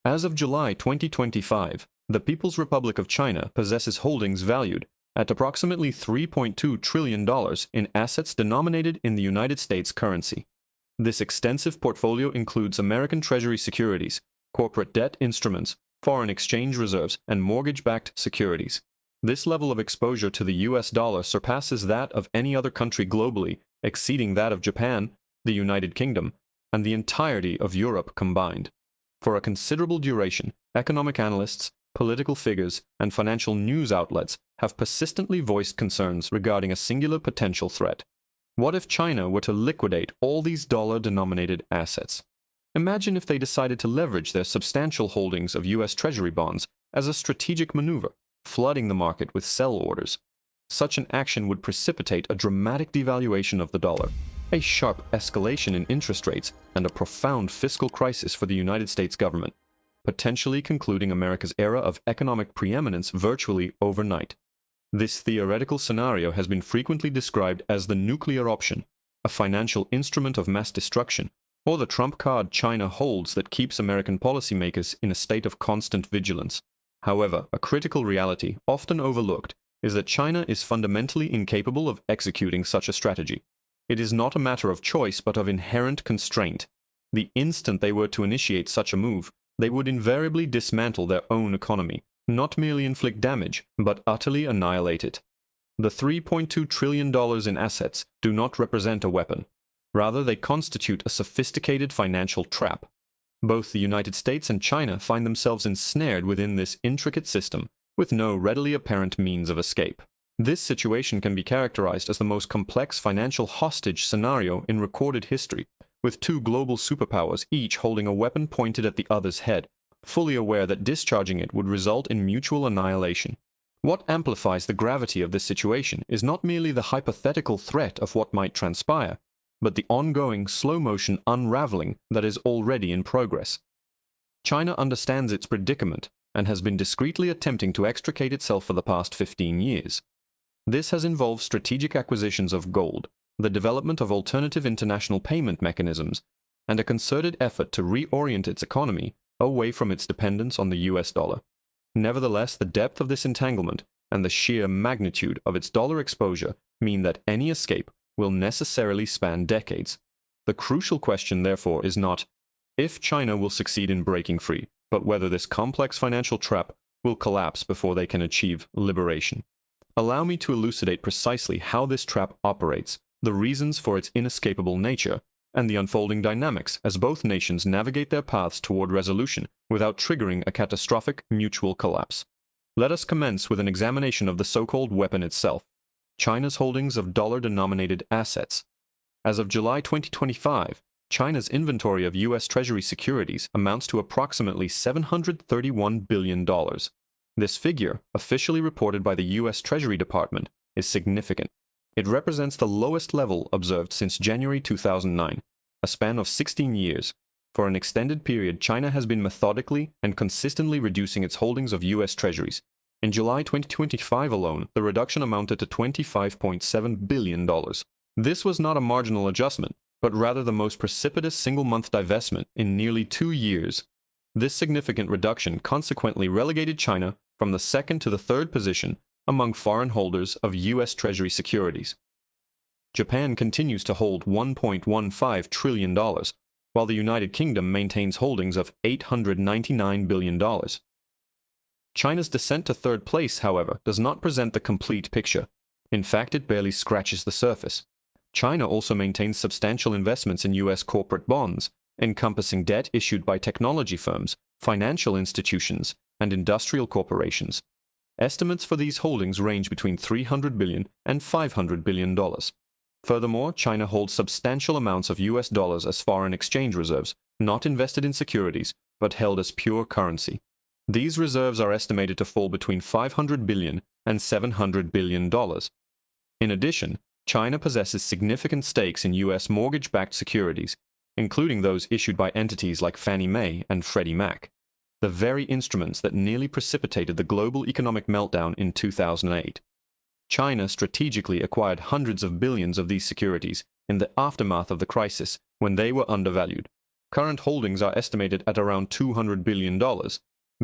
As of July 2025, the People's Republic of China possesses holdings valued at approximately $3.2 trillion in assets denominated in the United States currency. This extensive portfolio includes American Treasury securities, corporate debt instruments, foreign exchange reserves, and mortgage-backed securities. This level of exposure to the US dollar surpasses that of any other country globally, exceeding that of Japan, the United Kingdom, and the entirety of Europe combined. For a considerable duration, economic analysts, political figures, and financial news outlets have persistently voiced concerns regarding a singular potential threat. What if China were to liquidate all these dollar-denominated assets? Imagine if they decided to leverage their substantial holdings of US Treasury bonds as a strategic maneuver, flooding the market with sell orders. Such an action would precipitate a dramatic devaluation of the dollar, a sharp escalation in interest rates, and a profound fiscal crisis for the United States government, potentially concluding America's era of economic preeminence virtually overnight. This theoretical scenario has been frequently described as the nuclear option, a financial instrument of mass destruction, or the trump card China holds that keeps American policymakers in a state of constant vigilance. However, a critical reality, often overlooked, is that China is fundamentally incapable of executing such a strategy. It is not a matter of choice but of inherent constraint. The instant they were to initiate such a move, they would invariably dismantle their own economy, not merely inflict damage, but utterly annihilate it. The $3.2 trillion in assets do not represent a weapon. Rather, they constitute a sophisticated financial trap. Both the United States and China find themselves ensnared within this intricate system, with no readily apparent means of escape. This situation can be characterized as the most complex financial hostage scenario in recorded history, with two global superpowers each holding a weapon pointed at the other's head, fully aware that discharging it would result in mutual annihilation. What amplifies the gravity of this situation is not merely the hypothetical threat of what might transpire, but the ongoing, slow-motion unraveling that is already in progress. China understands its predicament and has been discreetly attempting to extricate itself for the past 15 years. This has involved strategic acquisitions of gold, the development of alternative international payment mechanisms, and a concerted effort to reorient its economy away from its dependence on the US dollar. Nevertheless, the depth of this entanglement and the sheer magnitude of its dollar exposure mean that any escape will necessarily span decades. The crucial question, therefore, is not if China will succeed in breaking free, but whether this complex financial trap will collapse before they can achieve liberation. Allow me to elucidate precisely how this trap operates, the reasons for its inescapable nature, and the unfolding dynamics as both nations navigate their paths toward resolution without triggering a catastrophic mutual collapse. Let us commence with an examination of the so-called weapon itself, China's holdings of dollar-denominated assets. As of July 2025, China's inventory of U.S. Treasury securities amounts to approximately $731 billion. This figure, officially reported by the U.S. Treasury Department, is significant. It represents the lowest level observed since January 2009, a span of 16 years. For an extended period, China has been methodically and consistently reducing its holdings of U.S. Treasuries. In July 2025 alone, the reduction amounted to $25.7 billion. This was not a marginal adjustment, but rather the most precipitous single-month divestment in nearly 2 years. This significant reduction consequently relegated China from the second to the third position among foreign holders of U.S. Treasury securities. Japan continues to hold $1.15 trillion, while the United Kingdom maintains holdings of $899 billion. China's descent to third place, however, does not present the complete picture. In fact, it barely scratches the surface. China also maintains substantial investments in U.S. corporate bonds, encompassing debt issued by technology firms, financial institutions, and industrial corporations. Estimates for these holdings range between $300 billion and $500 billion. Furthermore, China holds substantial amounts of US dollars as foreign exchange reserves, not invested in securities, but held as pure currency. These reserves are estimated to fall between $500 billion and $700 billion. In addition, China possesses significant stakes in U.S. mortgage-backed securities, including those issued by entities like Fannie Mae and Freddie Mac, the very instruments that nearly precipitated the global economic meltdown in 2008. China strategically acquired hundreds of billions of these securities in the aftermath of the crisis when they were undervalued. Current holdings are estimated at around $200 billion.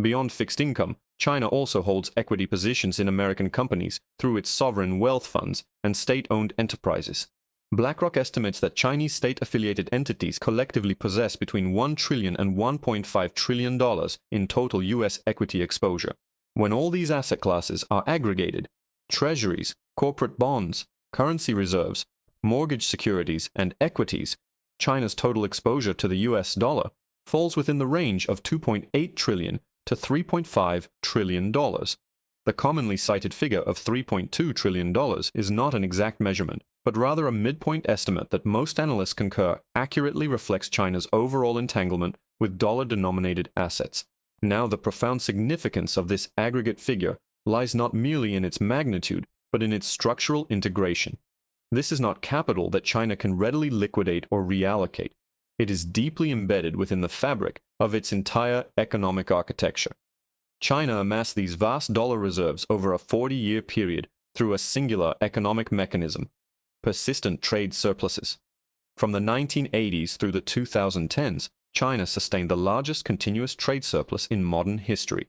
Beyond fixed income, China also holds equity positions in American companies through its sovereign wealth funds and state-owned enterprises. BlackRock estimates that Chinese state-affiliated entities collectively possess between $1 trillion and $1.5 trillion in total U.S. equity exposure. When all these asset classes are aggregated, treasuries, corporate bonds, currency reserves, mortgage securities, and equities, China's total exposure to the U.S. dollar falls within the range of $2.8 trillion to $3.5 trillion. The commonly cited figure of $3.2 trillion is not an exact measurement, but rather a midpoint estimate that most analysts concur accurately reflects China's overall entanglement with dollar-denominated assets. Now, the profound significance of this aggregate figure lies not merely in its magnitude, but in its structural integration. This is not capital that China can readily liquidate or reallocate. It is deeply embedded within the fabric of its entire economic architecture. China amassed these vast dollar reserves over a 40-year period through a singular economic mechanism: persistent trade surpluses. From the 1980s through the 2010s, China sustained the largest continuous trade surplus in modern history.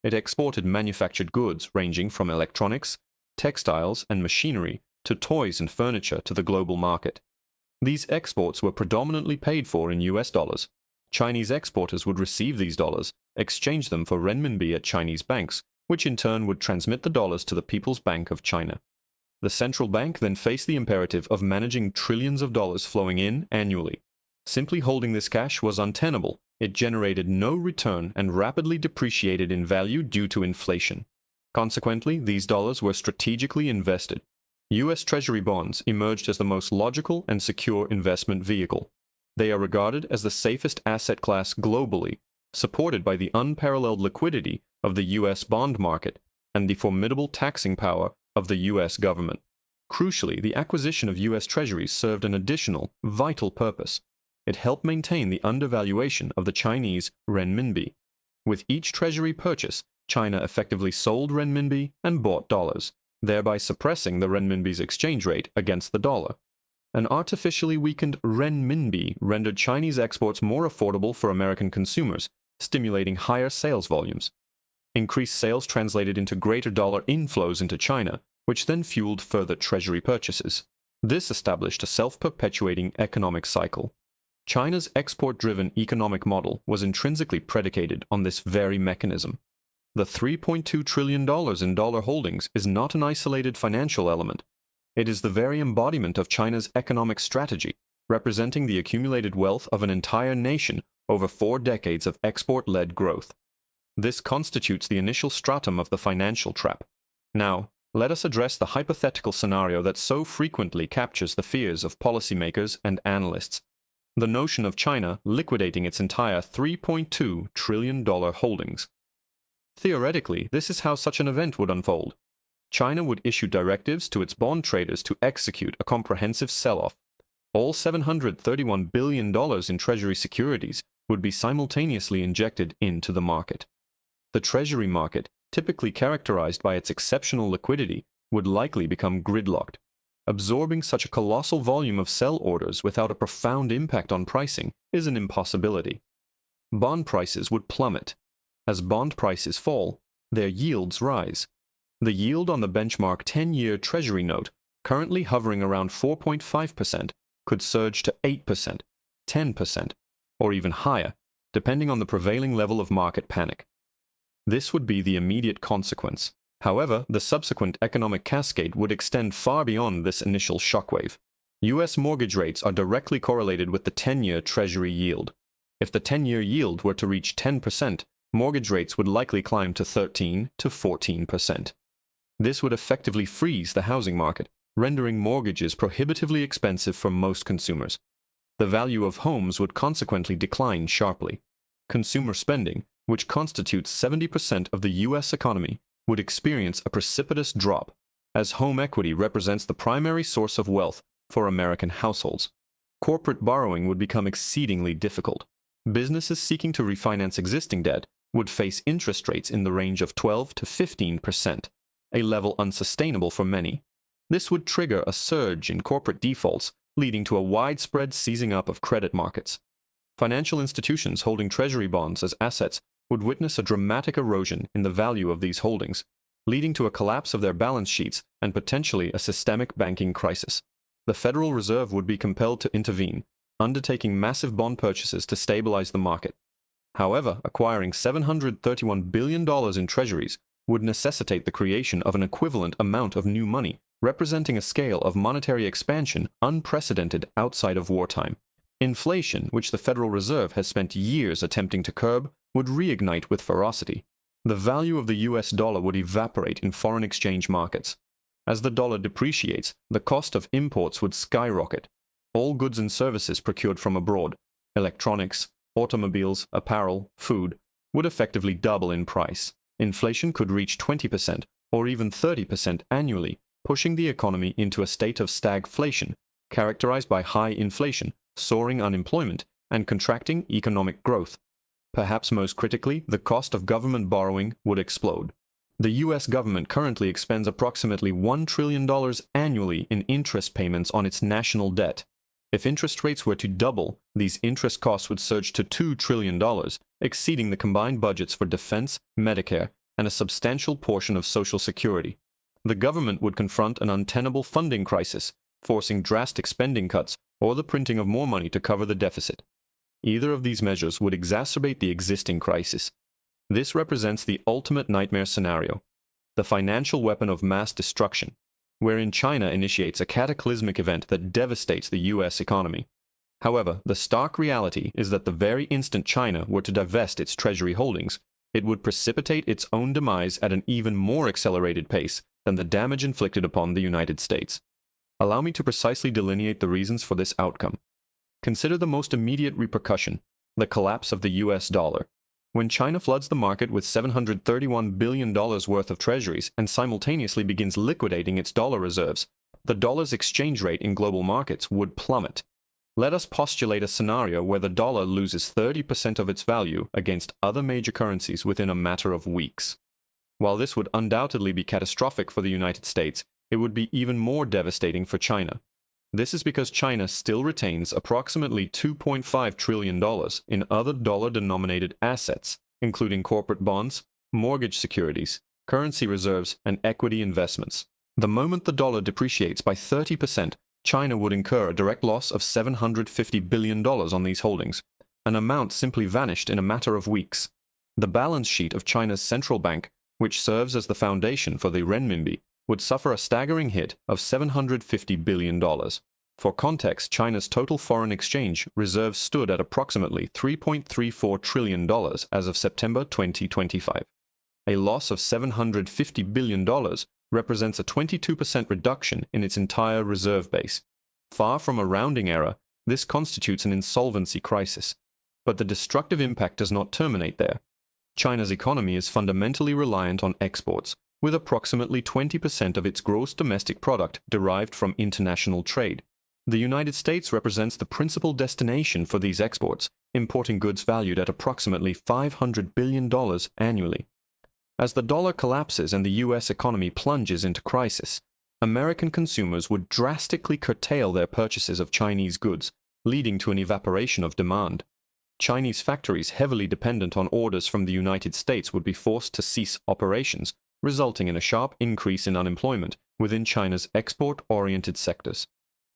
It exported manufactured goods ranging from electronics, textiles, and machinery to toys and furniture to the global market. These exports were predominantly paid for in US dollars. Chinese exporters would receive these dollars, exchange them for renminbi at Chinese banks, which in turn would transmit the dollars to the People's Bank of China. The central bank then faced the imperative of managing trillions of dollars flowing in annually. Simply holding this cash was untenable. It generated no return and rapidly depreciated in value due to inflation. Consequently, these dollars were strategically invested. U.S. Treasury bonds emerged as the most logical and secure investment vehicle. They are regarded as the safest asset class globally, supported by the unparalleled liquidity of the U.S. bond market and the formidable taxing power of the U.S. government. Crucially, the acquisition of U.S. Treasuries served an additional, vital purpose. It helped maintain the undervaluation of the Chinese renminbi. With each Treasury purchase, China effectively sold renminbi and bought dollars, thereby suppressing the renminbi's exchange rate against the dollar. An artificially weakened renminbi rendered Chinese exports more affordable for American consumers, stimulating higher sales volumes. Increased sales translated into greater dollar inflows into China, which then fueled further treasury purchases. This established a self-perpetuating economic cycle. China's export-driven economic model was intrinsically predicated on this very mechanism. The $3.2 trillion in dollar holdings is not an isolated financial element. It is the very embodiment of China's economic strategy, representing the accumulated wealth of an entire nation over 4 decades of export-led growth. This constitutes the initial stratum of the financial trap. Now, let us address the hypothetical scenario that so frequently captures the fears of policymakers and analysts: the notion of China liquidating its entire $3.2 trillion holdings. Theoretically, this is how such an event would unfold. China would issue directives to its bond traders to execute a comprehensive sell-off. All $731 billion in Treasury securities would be simultaneously injected into the market. The Treasury market, typically characterized by its exceptional liquidity, would likely become gridlocked. Absorbing such a colossal volume of sell orders without a profound impact on pricing is an impossibility. Bond prices would plummet. As bond prices fall, their yields rise. The yield on the benchmark 10-year Treasury note, currently hovering around 4.5%, could surge to 8%, 10%, or even higher, depending on the prevailing level of market panic. This would be the immediate consequence. However, the subsequent economic cascade would extend far beyond this initial shockwave. U.S. mortgage rates are directly correlated with the 10-year Treasury yield. If the 10-year yield were to reach 10%, mortgage rates would likely climb to 13 to 14%. This would effectively freeze the housing market, rendering mortgages prohibitively expensive for most consumers. The value of homes would consequently decline sharply. Consumer spending, which constitutes 70% of the U.S. economy, would experience a precipitous drop, as home equity represents the primary source of wealth for American households. Corporate borrowing would become exceedingly difficult. Businesses seeking to refinance existing debt would face interest rates in the range of 12 to 15%, a level unsustainable for many. This would trigger a surge in corporate defaults, leading to a widespread seizing up of credit markets. Financial institutions holding treasury bonds as assets would witness a dramatic erosion in the value of these holdings, leading to a collapse of their balance sheets and potentially a systemic banking crisis. The Federal Reserve would be compelled to intervene, undertaking massive bond purchases to stabilize the market. However, acquiring $731 billion in treasuries would necessitate the creation of an equivalent amount of new money, representing a scale of monetary expansion unprecedented outside of wartime. Inflation, which the Federal Reserve has spent years attempting to curb, would reignite with ferocity. The value of the US dollar would evaporate in foreign exchange markets. As the dollar depreciates, the cost of imports would skyrocket. All goods and services procured from abroad, electronics, automobiles, apparel, food, would effectively double in price. Inflation could reach 20% or even 30% annually, pushing the economy into a state of stagflation, characterized by high inflation, soaring unemployment, and contracting economic growth. Perhaps most critically, the cost of government borrowing would explode. The US government currently expends approximately $1 trillion annually in interest payments on its national debt. If interest rates were to double, these interest costs would surge to $2 trillion, exceeding the combined budgets for defense, Medicare, and a substantial portion of Social Security. The government would confront an untenable funding crisis, forcing drastic spending cuts or the printing of more money to cover the deficit. Either of these measures would exacerbate the existing crisis. This represents the ultimate nightmare scenario, the financial weapon of mass destruction, wherein China initiates a cataclysmic event that devastates the US economy. However, the stark reality is that the very instant China were to divest its treasury holdings, it would precipitate its own demise at an even more accelerated pace than the damage inflicted upon the United States. Allow me to precisely delineate the reasons for this outcome. Consider the most immediate repercussion, the collapse of the US dollar. When China floods the market with $731 billion worth of treasuries and simultaneously begins liquidating its dollar reserves, the dollar's exchange rate in global markets would plummet. Let us postulate a scenario where the dollar loses 30% of its value against other major currencies within a matter of weeks. While this would undoubtedly be catastrophic for the United States, it would be even more devastating for China. This is because China still retains approximately $2.5 trillion in other dollar-denominated assets, including corporate bonds, mortgage securities, currency reserves, and equity investments. The moment the dollar depreciates by 30%, China would incur a direct loss of $750 billion on these holdings, an amount simply vanished in a matter of weeks. The balance sheet of China's central bank, which serves as the foundation for the renminbi, would suffer a staggering hit of $750 billion. For context, China's total foreign exchange reserves stood at approximately $3.34 trillion as of September 2025. A loss of $750 billion represents a 22% reduction in its entire reserve base. Far from a rounding error, this constitutes an insolvency crisis. But the destructive impact does not terminate there. China's economy is fundamentally reliant on exports, with approximately 20% of its gross domestic product derived from international trade. The United States represents the principal destination for these exports, importing goods valued at approximately $500 billion annually. As the dollar collapses and the U.S. economy plunges into crisis, American consumers would drastically curtail their purchases of Chinese goods, leading to an evaporation of demand. Chinese factories heavily dependent on orders from the United States would be forced to cease operations, resulting in a sharp increase in unemployment within China's export-oriented sectors.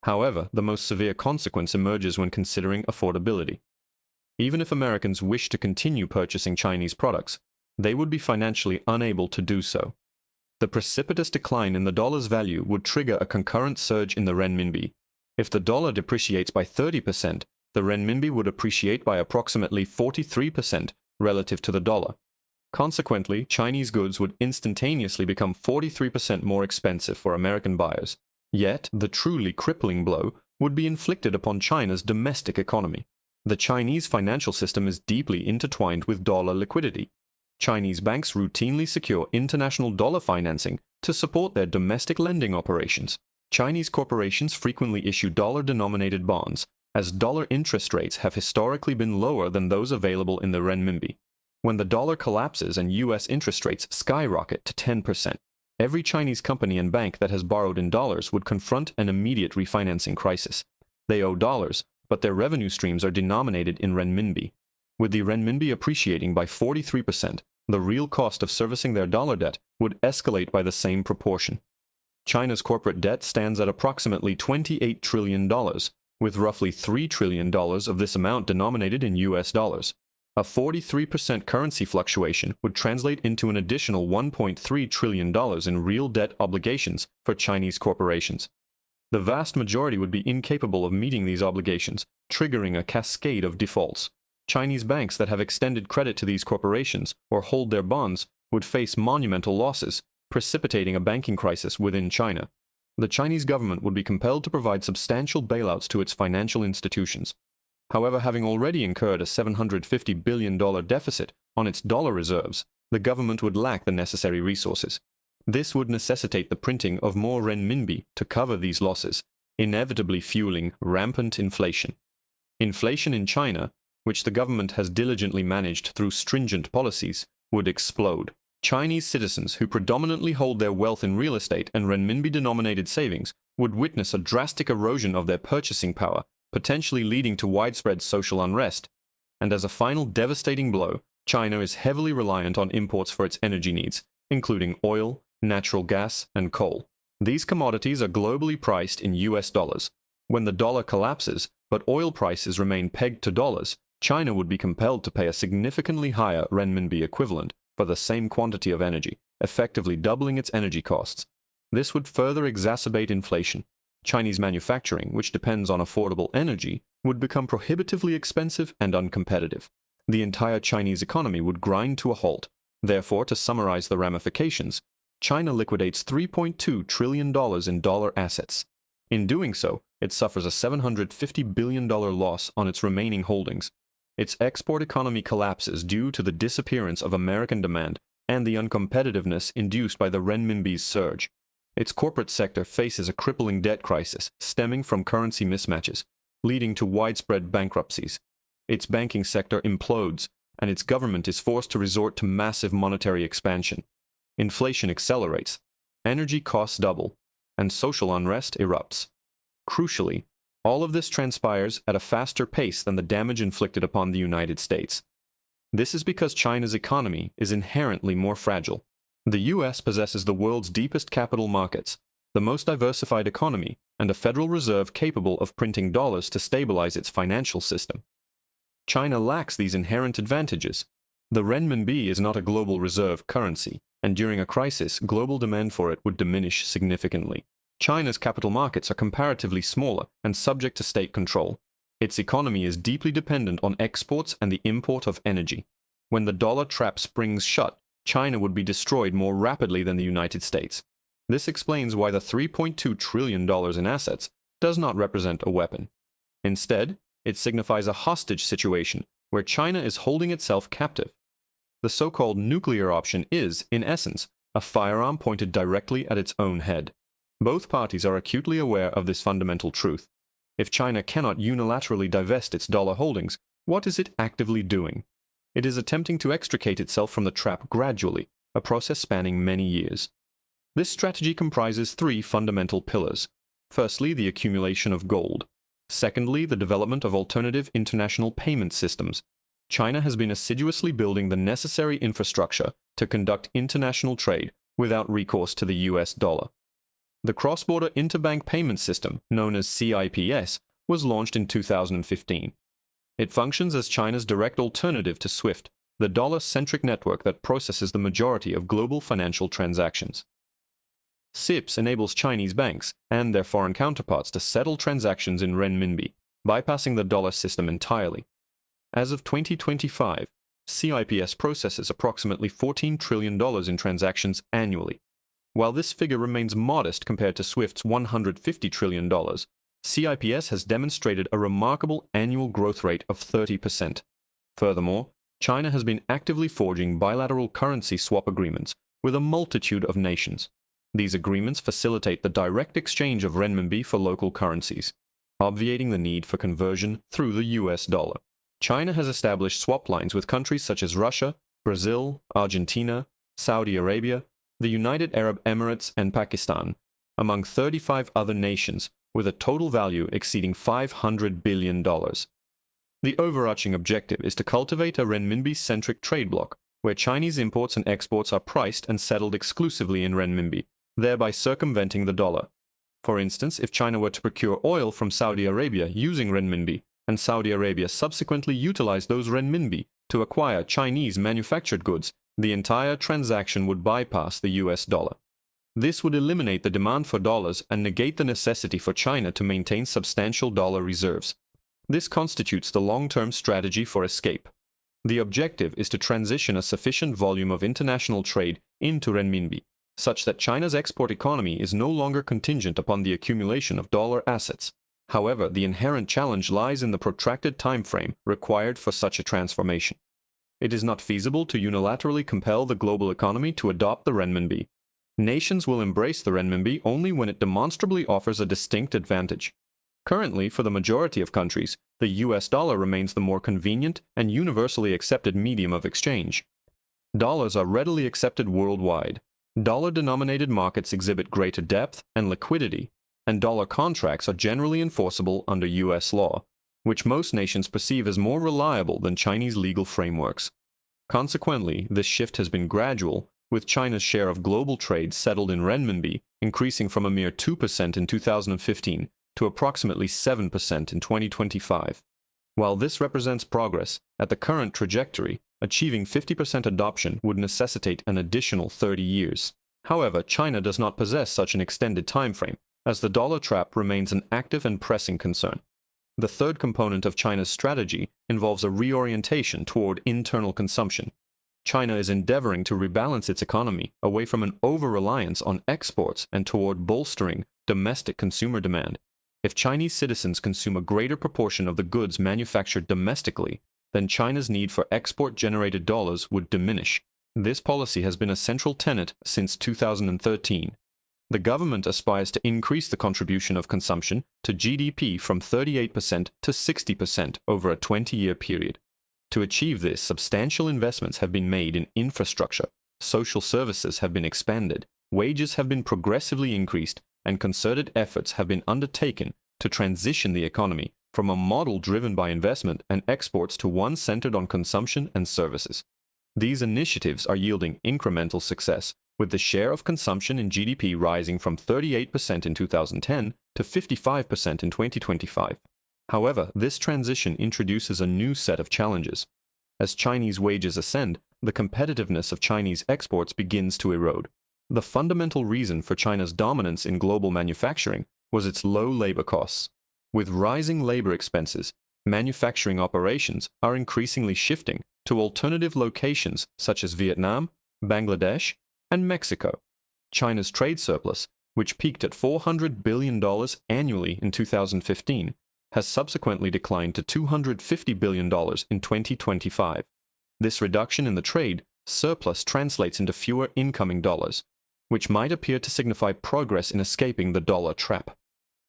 However, the most severe consequence emerges when considering affordability. Even if Americans wish to continue purchasing Chinese products, they would be financially unable to do so. The precipitous decline in the dollar's value would trigger a concurrent surge in the renminbi. If the dollar depreciates by 30%, the renminbi would appreciate by approximately 43% relative to the dollar. Consequently, Chinese goods would instantaneously become 43% more expensive for American buyers. Yet, the truly crippling blow would be inflicted upon China's domestic economy. The Chinese financial system is deeply intertwined with dollar liquidity. Chinese banks routinely secure international dollar financing to support their domestic lending operations. Chinese corporations frequently issue dollar-denominated bonds, as dollar interest rates have historically been lower than those available in the renminbi. When the dollar collapses and U.S. interest rates skyrocket to 10%, every Chinese company and bank that has borrowed in dollars would confront an immediate refinancing crisis. They owe dollars, but their revenue streams are denominated in renminbi. With the renminbi appreciating by 43%, the real cost of servicing their dollar debt would escalate by the same proportion. China's corporate debt stands at approximately $28 trillion, with roughly $3 trillion of this amount denominated in US dollars. A 43% currency fluctuation would translate into an additional $1.3 trillion in real debt obligations for Chinese corporations. The vast majority would be incapable of meeting these obligations, triggering a cascade of defaults. Chinese banks that have extended credit to these corporations or hold their bonds would face monumental losses, precipitating a banking crisis within China. The Chinese government would be compelled to provide substantial bailouts to its financial institutions. However, having already incurred a $750 billion deficit on its dollar reserves, the government would lack the necessary resources. This would necessitate the printing of more renminbi to cover these losses, inevitably fueling rampant inflation. Inflation in China, which the government has diligently managed through stringent policies, would explode. Chinese citizens who predominantly hold their wealth in real estate and renminbi-denominated savings would witness a drastic erosion of their purchasing power, potentially leading to widespread social unrest. And as a final devastating blow, China is heavily reliant on imports for its energy needs, including oil, natural gas, and coal. These commodities are globally priced in US dollars. When the dollar collapses, but oil prices remain pegged to dollars, China would be compelled to pay a significantly higher renminbi equivalent for the same quantity of energy, effectively doubling its energy costs. This would further exacerbate inflation. Chinese manufacturing, which depends on affordable energy, would become prohibitively expensive and uncompetitive. The entire Chinese economy would grind to a halt. Therefore, to summarize the ramifications, China liquidates $3.2 trillion in dollar assets. In doing so, it suffers a $750 billion loss on its remaining holdings. Its export economy collapses due to the disappearance of American demand and the uncompetitiveness induced by the renminbi's surge. Its corporate sector faces a crippling debt crisis stemming from currency mismatches, leading to widespread bankruptcies. Its banking sector implodes, and its government is forced to resort to massive monetary expansion. Inflation accelerates, energy costs double, and social unrest erupts. Crucially, all of this transpires at a faster pace than the damage inflicted upon the United States. This is because China's economy is inherently more fragile. The US possesses the world's deepest capital markets, the most diversified economy, and a Federal Reserve capable of printing dollars to stabilize its financial system. China lacks these inherent advantages. The renminbi is not a global reserve currency, and during a crisis, global demand for it would diminish significantly. China's capital markets are comparatively smaller and subject to state control. Its economy is deeply dependent on exports and the import of energy. When the dollar trap springs shut, China would be destroyed more rapidly than the United States. This explains why the $3.2 trillion in assets does not represent a weapon. Instead, it signifies a hostage situation where China is holding itself captive. The so-called nuclear option is, in essence, a firearm pointed directly at its own head. Both parties are acutely aware of this fundamental truth. If China cannot unilaterally divest its dollar holdings, what is it actively doing? It is attempting to extricate itself from the trap gradually, a process spanning many years. This strategy comprises three fundamental pillars. Firstly, the accumulation of gold. Secondly, the development of alternative international payment systems. China has been assiduously building the necessary infrastructure to conduct international trade without recourse to the US dollar. The cross-border interbank payment system, known as CIPS, was launched in 2015. It functions as China's direct alternative to SWIFT, the dollar-centric network that processes the majority of global financial transactions. CIPS enables Chinese banks and their foreign counterparts to settle transactions in renminbi, bypassing the dollar system entirely. As of 2025, CIPS processes approximately $14 trillion in transactions annually. While this figure remains modest compared to SWIFT's $150 trillion, CIPS has demonstrated a remarkable annual growth rate of 30%. Furthermore, China has been actively forging bilateral currency swap agreements with a multitude of nations. These agreements facilitate the direct exchange of renminbi for local currencies, obviating the need for conversion through the US dollar. China has established swap lines with countries such as Russia, Brazil, Argentina, Saudi Arabia, the United Arab Emirates, and Pakistan, among 35 other nations, with a total value exceeding $500 billion. The overarching objective is to cultivate a renminbi-centric trade bloc, where Chinese imports and exports are priced and settled exclusively in renminbi, thereby circumventing the dollar. For instance, if China were to procure oil from Saudi Arabia using renminbi, and Saudi Arabia subsequently utilized those renminbi to acquire Chinese manufactured goods, the entire transaction would bypass the US dollar. This would eliminate the demand for dollars and negate the necessity for China to maintain substantial dollar reserves. This constitutes the long-term strategy for escape. The objective is to transition a sufficient volume of international trade into renminbi, such that China's export economy is no longer contingent upon the accumulation of dollar assets. However, the inherent challenge lies in the protracted time frame required for such a transformation. It is not feasible to unilaterally compel the global economy to adopt the renminbi. Nations will embrace the renminbi only when it demonstrably offers a distinct advantage. Currently, for the majority of countries, the US dollar remains the more convenient and universally accepted medium of exchange. Dollars are readily accepted worldwide. Dollar-denominated markets exhibit greater depth and liquidity, and dollar contracts are generally enforceable under US law, which most nations perceive as more reliable than Chinese legal frameworks. Consequently, this shift has been gradual, with China's share of global trade settled in renminbi increasing from a mere 2% in 2015 to approximately 7% in 2025. While this represents progress, at the current trajectory, achieving 50% adoption would necessitate an additional 30 years. However, China does not possess such an extended time frame, as the dollar trap remains an active and pressing concern. The third component of China's strategy involves a reorientation toward internal consumption. China is endeavoring to rebalance its economy away from an over-reliance on exports and toward bolstering domestic consumer demand. If Chinese citizens consume a greater proportion of the goods manufactured domestically, then China's need for export-generated dollars would diminish. This policy has been a central tenet since 2013. The government aspires to increase the contribution of consumption to GDP from 38% to 60% over a 20-year period. To achieve this, substantial investments have been made in infrastructure, social services have been expanded, wages have been progressively increased, and concerted efforts have been undertaken to transition the economy from a model driven by investment and exports to one centered on consumption and services. These initiatives are yielding incremental success, with the share of consumption in GDP rising from 38% in 2010 to 55% in 2025. However, this transition introduces a new set of challenges. As Chinese wages ascend, the competitiveness of Chinese exports begins to erode. The fundamental reason for China's dominance in global manufacturing was its low labor costs. With rising labor expenses, manufacturing operations are increasingly shifting to alternative locations such as Vietnam, Bangladesh, and Mexico. China's trade surplus, which peaked at $400 billion annually in 2015, has subsequently declined to $250 billion in 2025. This reduction in the trade surplus translates into fewer incoming dollars, which might appear to signify progress in escaping the dollar trap.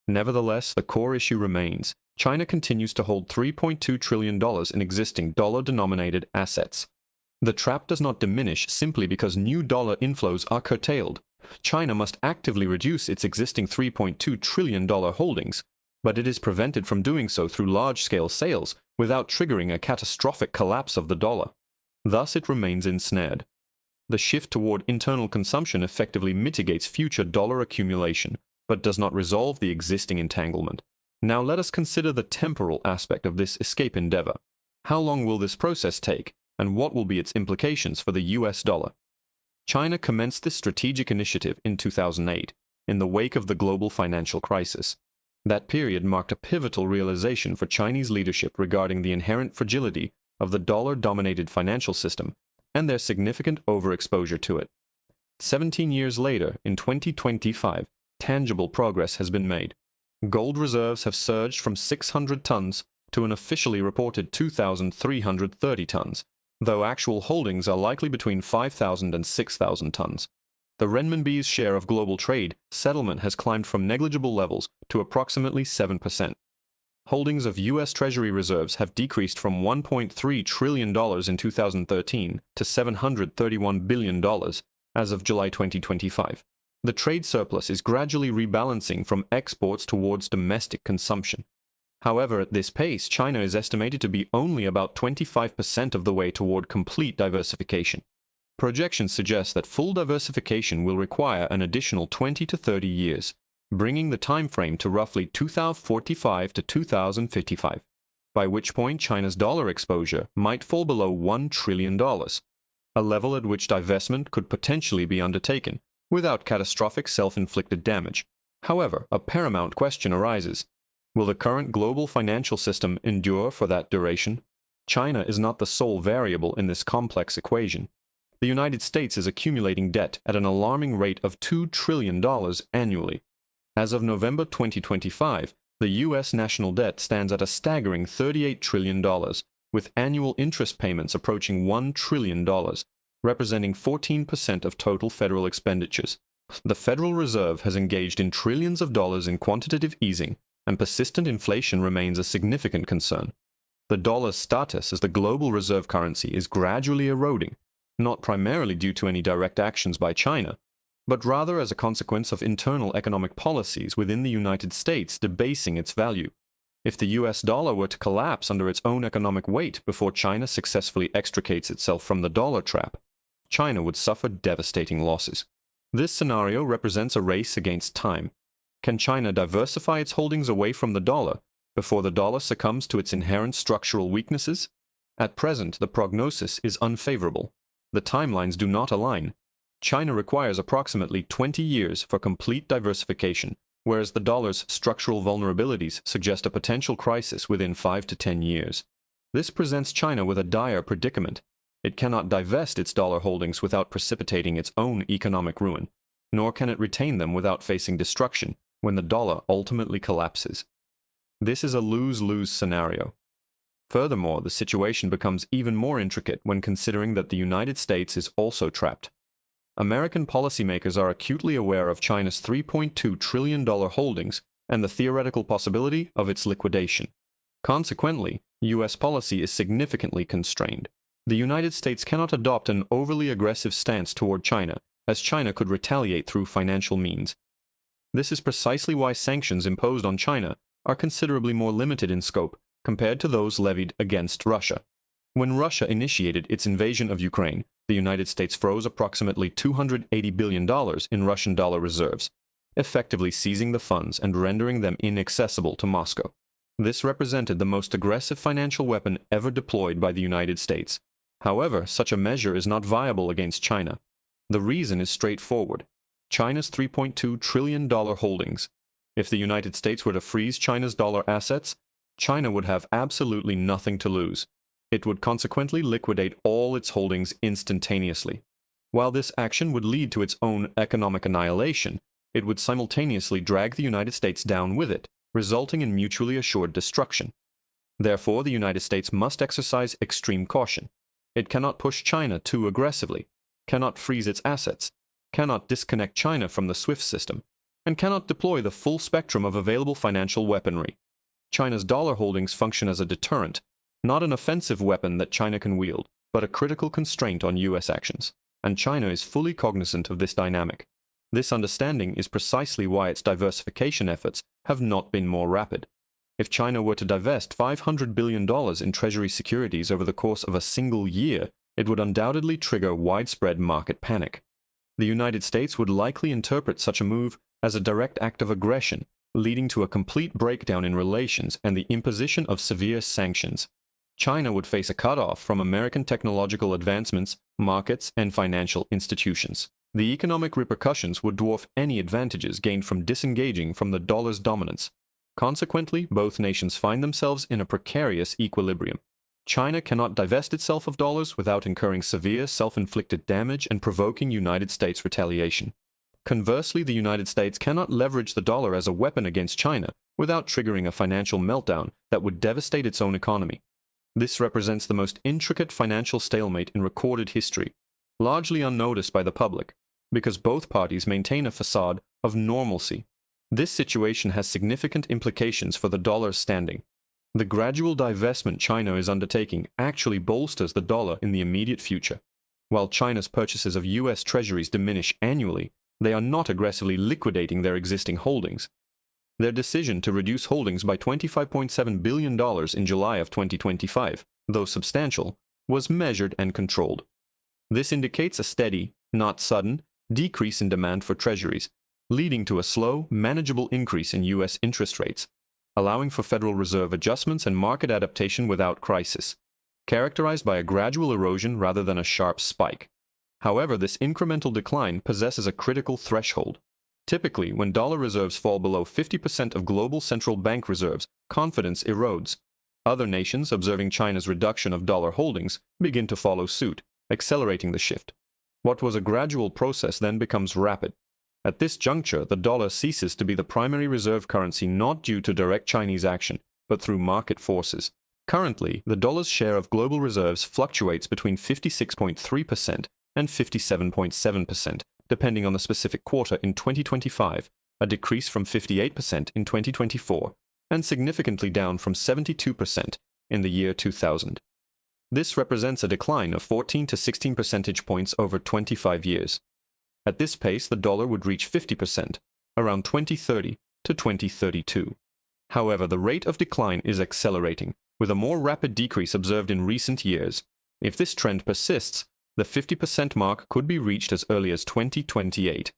Nevertheless, the core issue remains. China continues to hold $3.2 trillion in existing dollar-denominated assets. The trap does not diminish simply because new dollar inflows are curtailed. China must actively reduce its existing $3.2 trillion holdings, but it is prevented from doing so through large-scale sales without triggering a catastrophic collapse of the dollar. Thus, it remains ensnared. The shift toward internal consumption effectively mitigates future dollar accumulation, but does not resolve the existing entanglement. Now let us consider the temporal aspect of this escape endeavor. How long will this process take, and what will be its implications for the US dollar? China commenced this strategic initiative in 2008, in the wake of the global financial crisis. That period marked a pivotal realization for Chinese leadership regarding the inherent fragility of the dollar-dominated financial system and their significant overexposure to it. 17 years later, in 2025, tangible progress has been made. Gold reserves have surged from 600 tons to an officially reported 2,330 tons, though actual holdings are likely between 5,000 and 6,000 tons. The renminbi's share of global trade settlement has climbed from negligible levels to approximately 7%. Holdings of U.S. Treasury reserves have decreased from $1.3 trillion in 2013 to $731 billion as of July 2025. The trade surplus is gradually rebalancing from exports towards domestic consumption. However, at this pace, China is estimated to be only about 25% of the way toward complete diversification. Projections suggest that full diversification will require an additional 20 to 30 years, bringing the time frame to roughly 2045 to 2055, by which point China's dollar exposure might fall below $1 trillion, a level at which divestment could potentially be undertaken without catastrophic self-inflicted damage. However, a paramount question arises. Will the current global financial system endure for that duration? China is not the sole variable in this complex equation. The United States is accumulating debt at an alarming rate of $2 trillion annually. As of November 2025, the U.S. national debt stands at a staggering $38 trillion, with annual interest payments approaching $1 trillion, representing 14% of total federal expenditures. The Federal Reserve has engaged in trillions of dollars in quantitative easing, and persistent inflation remains a significant concern. The dollar's status as the global reserve currency is gradually eroding, not primarily due to any direct actions by China, but rather as a consequence of internal economic policies within the United States debasing its value. If the US dollar were to collapse under its own economic weight before China successfully extricates itself from the dollar trap, China would suffer devastating losses. This scenario represents a race against time. Can China diversify its holdings away from the dollar before the dollar succumbs to its inherent structural weaknesses? At present, the prognosis is unfavorable. The timelines do not align. China requires approximately 20 years for complete diversification, whereas the dollar's structural vulnerabilities suggest a potential crisis within 5 to 10 years. This presents China with a dire predicament. It cannot divest its dollar holdings without precipitating its own economic ruin, nor can it retain them without facing destruction when the dollar ultimately collapses. This is a lose-lose scenario. Furthermore, the situation becomes even more intricate when considering that the United States is also trapped. American policymakers are acutely aware of China's $3.2 trillion holdings and the theoretical possibility of its liquidation. Consequently, U.S. policy is significantly constrained. The United States cannot adopt an overly aggressive stance toward China, as China could retaliate through financial means. This is precisely why sanctions imposed on China are considerably more limited in scope compared to those levied against Russia. When Russia initiated its invasion of Ukraine, the United States froze approximately $280 billion in Russian dollar reserves, effectively seizing the funds and rendering them inaccessible to Moscow. This represented the most aggressive financial weapon ever deployed by the United States. However, such a measure is not viable against China. The reason is straightforward. China's $3.2 trillion holdings. If the United States were to freeze China's dollar assets, China would have absolutely nothing to lose. It would consequently liquidate all its holdings instantaneously. While this action would lead to its own economic annihilation, it would simultaneously drag the United States down with it, resulting in mutually assured destruction. Therefore, the United States must exercise extreme caution. It cannot push China too aggressively, cannot freeze its assets, cannot disconnect China from the SWIFT system, and cannot deploy the full spectrum of available financial weaponry. China's dollar holdings function as a deterrent, not an offensive weapon that China can wield, but a critical constraint on U.S. actions, and China is fully cognizant of this dynamic. This understanding is precisely why its diversification efforts have not been more rapid. If China were to divest $500 billion in Treasury securities over the course of a single year, it would undoubtedly trigger widespread market panic. The United States would likely interpret such a move as a direct act of aggression, leading to a complete breakdown in relations and the imposition of severe sanctions. China would face a cutoff from American technological advancements, markets, and financial institutions. The economic repercussions would dwarf any advantages gained from disengaging from the dollar's dominance. Consequently, both nations find themselves in a precarious equilibrium. China cannot divest itself of dollars without incurring severe self-inflicted damage and provoking United States retaliation. Conversely, the United States cannot leverage the dollar as a weapon against China without triggering a financial meltdown that would devastate its own economy. This represents the most intricate financial stalemate in recorded history, largely unnoticed by the public, because both parties maintain a facade of normalcy. This situation has significant implications for the dollar's standing. The gradual divestment China is undertaking actually bolsters the dollar in the immediate future. While China's purchases of U.S. treasuries diminish annually, They are not aggressively liquidating their existing holdings. Their decision to reduce holdings by $25.7 billion in July of 2025, though substantial, was measured and controlled. This indicates a steady, not sudden, decrease in demand for treasuries, leading to a slow, manageable increase in U.S. interest rates, allowing for Federal Reserve adjustments and market adaptation without crisis, characterized by a gradual erosion rather than a sharp spike. However, this incremental decline possesses a critical threshold. Typically, when dollar reserves fall below 50% of global central bank reserves, confidence erodes. Other nations, observing China's reduction of dollar holdings, begin to follow suit, accelerating the shift. What was a gradual process then becomes rapid. At this juncture, the dollar ceases to be the primary reserve currency not due to direct Chinese action, but through market forces. Currently, the dollar's share of global reserves fluctuates between 56.3% and 57.7%, depending on the specific quarter in 2025, a decrease from 58% in 2024, and significantly down from 72% in the year 2000. This represents a decline of 14 to 16 percentage points over 25 years. At this pace, the dollar would reach 50% around 2030 to 2032. However, the rate of decline is accelerating, with a more rapid decrease observed in recent years. If this trend persists, the 50% mark could be reached as early as 2028.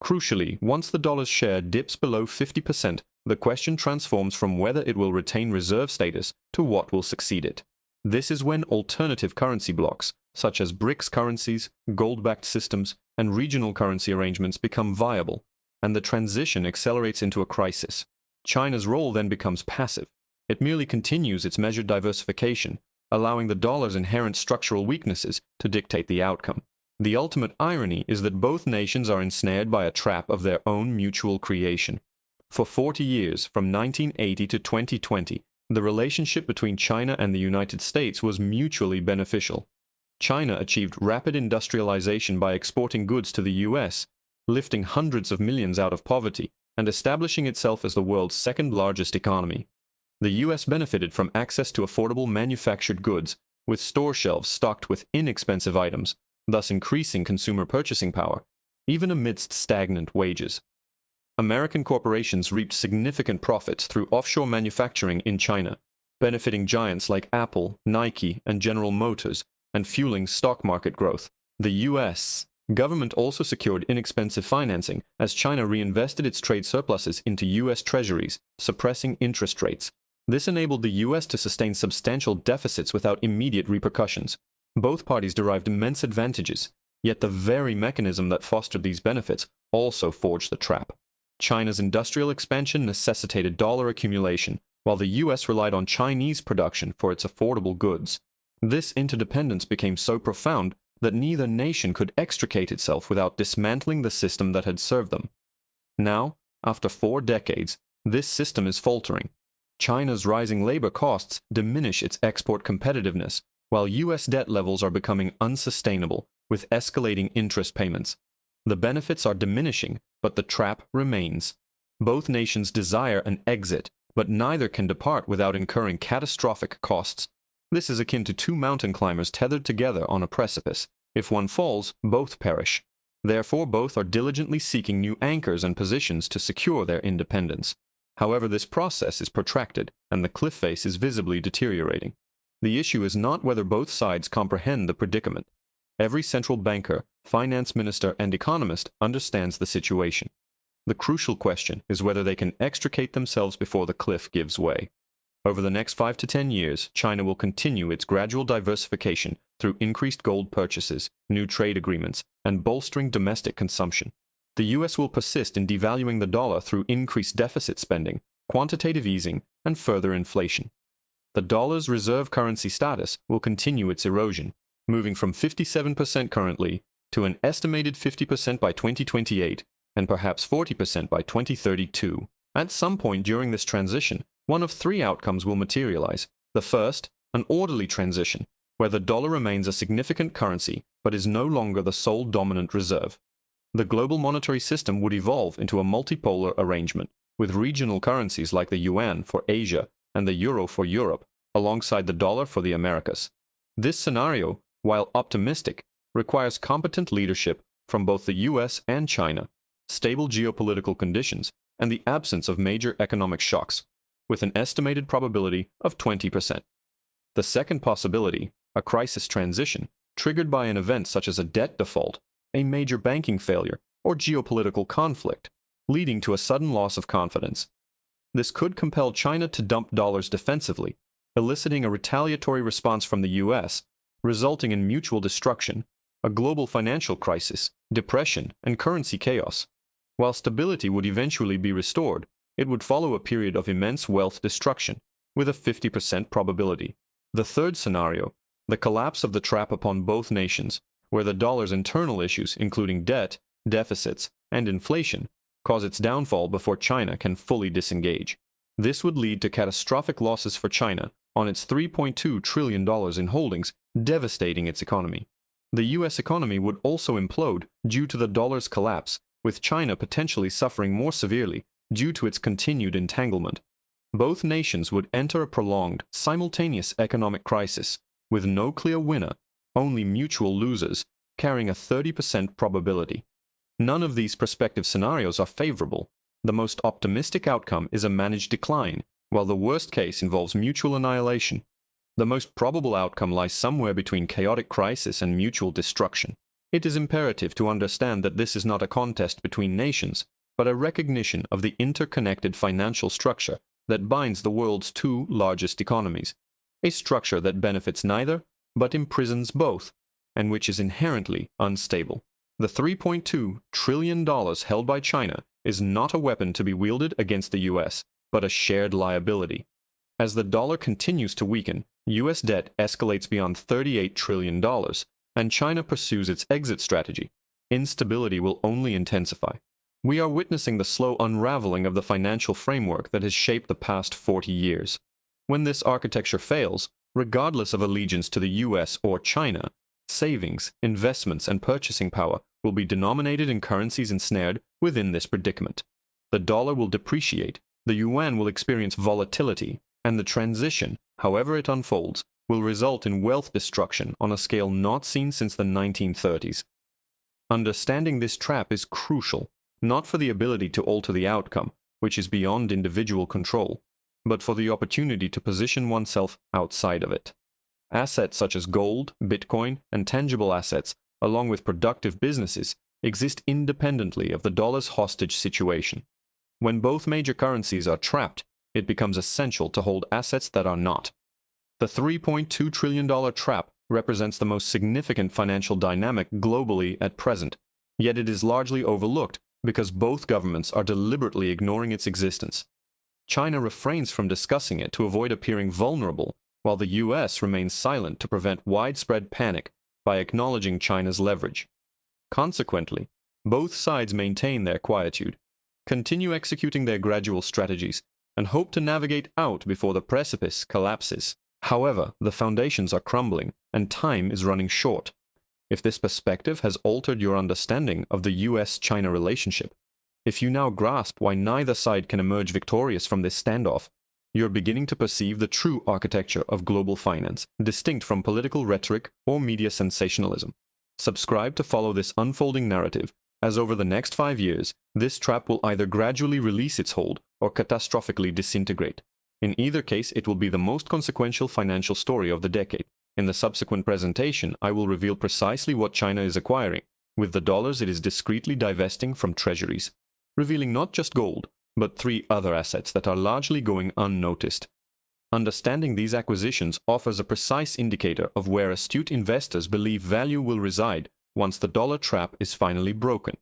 Crucially, once the dollar's share dips below 50%, the question transforms from whether it will retain reserve status to what will succeed it. This is when alternative currency blocks, such as BRICS currencies, gold-backed systems, and regional currency arrangements become viable, and the transition accelerates into a crisis. China's role then becomes passive. It merely continues its measured diversification, allowing the dollar's inherent structural weaknesses to dictate the outcome. The ultimate irony is that both nations are ensnared by a trap of their own mutual creation. For 40 years, from 1980 to 2020, the relationship between China and the United States was mutually beneficial. China achieved rapid industrialization by exporting goods to the U.S., lifting hundreds of millions out of poverty and establishing itself as the world's second-largest economy. The U.S. benefited from access to affordable manufactured goods, with store shelves stocked with inexpensive items, thus increasing consumer purchasing power, even amidst stagnant wages. American corporations reaped significant profits through offshore manufacturing in China, benefiting giants like Apple, Nike, and General Motors, and fueling stock market growth. The U.S. government also secured inexpensive financing as China reinvested its trade surpluses into U.S. treasuries, suppressing interest rates. This enabled the U.S. to sustain substantial deficits without immediate repercussions. Both parties derived immense advantages, yet the very mechanism that fostered these benefits also forged the trap. China's industrial expansion necessitated dollar accumulation, while the U.S. relied on Chinese production for its affordable goods. This interdependence became so profound that neither nation could extricate itself without dismantling the system that had served them. Now, after 4 decades, this system is faltering. China's rising labor costs diminish its export competitiveness, while U.S. debt levels are becoming unsustainable, with escalating interest payments. The benefits are diminishing, but the trap remains. Both nations desire an exit, but neither can depart without incurring catastrophic costs. This is akin to 2 mountain climbers tethered together on a precipice. If one falls, both perish. Therefore, both are diligently seeking new anchors and positions to secure their independence. However, this process is protracted, and the cliff face is visibly deteriorating. The issue is not whether both sides comprehend the predicament. Every central banker, finance minister, and economist understands the situation. The crucial question is whether they can extricate themselves before the cliff gives way. Over the next 5 to 10 years, China will continue its gradual diversification through increased gold purchases, new trade agreements, and bolstering domestic consumption. The U.S. will persist in devaluing the dollar through increased deficit spending, quantitative easing, and further inflation. The dollar's reserve currency status will continue its erosion, moving from 57% currently to an estimated 50% by 2028 and perhaps 40% by 2032. At some point during this transition, one of 3 outcomes will materialize. The first, an orderly transition, where the dollar remains a significant currency but is no longer the sole dominant reserve. The global monetary system would evolve into a multipolar arrangement, with regional currencies like the yuan for Asia and the euro for Europe, alongside the dollar for the Americas. This scenario, while optimistic, requires competent leadership from both the U.S. and China. stable geopolitical conditions, and the absence of major economic shocks, with an estimated probability of 20%. The second possibility, a crisis transition, triggered by an event such as a debt default, a major banking failure, or geopolitical conflict, leading to a sudden loss of confidence. This could compel China to dump dollars defensively, eliciting a retaliatory response from the US, resulting in mutual destruction, a global financial crisis, depression, and currency chaos. While stability would eventually be restored, it would follow a period of immense wealth destruction, with a 50% probability. The third scenario, the collapse of the trap upon both nations, where the dollar's internal issues, including debt, deficits, and inflation, cause its downfall before China can fully disengage. This would lead to catastrophic losses for China on its $3.2 trillion in holdings, devastating its economy. The US economy would also implode due to the dollar's collapse, with China potentially suffering more severely due to its continued entanglement. Both nations would enter a prolonged, simultaneous economic crisis, with no clear winner, only mutual losers, carrying a 30% probability. None of these prospective scenarios are favorable. The most optimistic outcome is a managed decline, while the worst case involves mutual annihilation. The most probable outcome lies somewhere between chaotic crisis and mutual destruction. It is imperative to understand that this is not a contest between nations, but a recognition of the interconnected financial structure that binds the world's two largest economies, a structure that benefits neither, but imprisons both, and which is inherently unstable. The $3.2 trillion held by China is not a weapon to be wielded against the US, but a shared liability. As the dollar continues to weaken, US debt escalates beyond $38 trillion, and China pursues its exit strategy. Instability will only intensify. We are witnessing the slow unraveling of the financial framework that has shaped the past 40 years. When this architecture fails, regardless of allegiance to the US or China, savings, investments, and purchasing power will be denominated in currencies ensnared within this predicament. The dollar will depreciate, the yuan will experience volatility, and the transition, however it unfolds, will result in wealth destruction on a scale not seen since the 1930s. Understanding this trap is crucial, not for the ability to alter the outcome, which is beyond individual control, but for the opportunity to position oneself outside of it. Assets such as gold, Bitcoin, and tangible assets, along with productive businesses, exist independently of the dollar's hostage situation. When both major currencies are trapped, it becomes essential to hold assets that are not. The $3.2 trillion trap represents the most significant financial dynamic globally at present, yet it is largely overlooked because both governments are deliberately ignoring its existence. China refrains from discussing it to avoid appearing vulnerable, while the US remains silent to prevent widespread panic by acknowledging China's leverage. Consequently, both sides maintain their quietude, continue executing their gradual strategies, and hope to navigate out before the precipice collapses. However, the foundations are crumbling, and time is running short. If this perspective has altered your understanding of the US-China relationship, if you now grasp why neither side can emerge victorious from this standoff, you're beginning to perceive the true architecture of global finance, distinct from political rhetoric or media sensationalism. Subscribe to follow this unfolding narrative, as over the next 5 years, this trap will either gradually release its hold or catastrophically disintegrate. In either case, it will be the most consequential financial story of the decade. In the subsequent presentation, I will reveal precisely what China is acquiring, with the dollars it is discreetly divesting from treasuries, revealing not just gold, but 3 other assets that are largely going unnoticed. Understanding these acquisitions offers a precise indicator of where astute investors believe value will reside once the dollar trap is finally broken.